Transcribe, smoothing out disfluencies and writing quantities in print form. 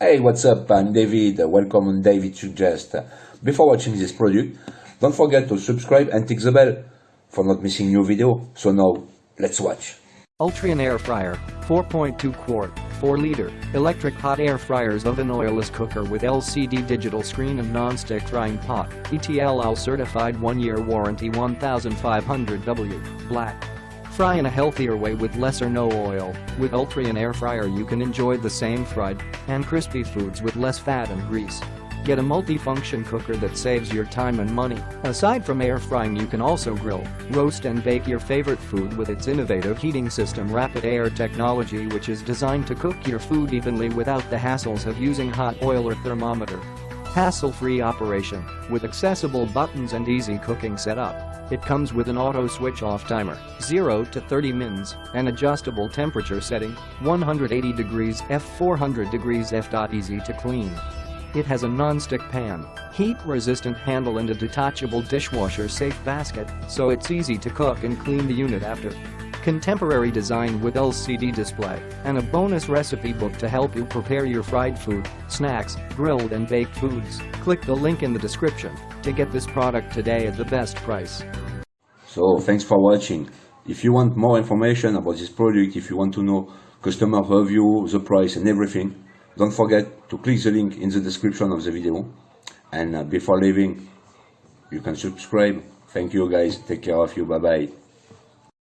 Hey, what's up? I'm David. Welcome on David Suggest. Before watching this product, don't forget to subscribe and tick the bell for not missing new video. So now, let's watch. Ultrean air fryer, 4.2 quart, 4-liter, electric hot air fryers oven oilless cooker with LCD digital screen and non-stick frying pot, ETLL certified 1-year warranty 1500W, black. Fry in a healthier way with less or no oil. With Ultrean air fryer you can enjoy the same fried and crispy foods with less fat and grease. Get a multifunction cooker that saves your time and money. Aside from air frying, you can also grill, roast and bake your favorite food with its innovative heating system rapid air technology, which is designed to cook your food evenly without the hassles of using hot oil or thermometer. Hassle-free operation, with accessible buttons and easy cooking setup. It comes with an auto switch-off timer, 0 to 30 mins, an adjustable temperature setting, 180 degrees F 400 degrees F. Easy to clean. It has a non-stick pan, heat-resistant handle and a detachable dishwasher safe basket, so it's easy to cook and clean the unit after. Contemporary design with LCD display, and a bonus recipe book to help you prepare your fried food, snacks, grilled and baked foods. Click the link in the description to get this product today at the best price. So, thanks for watching. If you want more information about this product, if you want to know customer review, the price and everything, don't forget to click the link in the description of the video. And before leaving, you can subscribe. Thank you guys. Take care of you. Bye bye.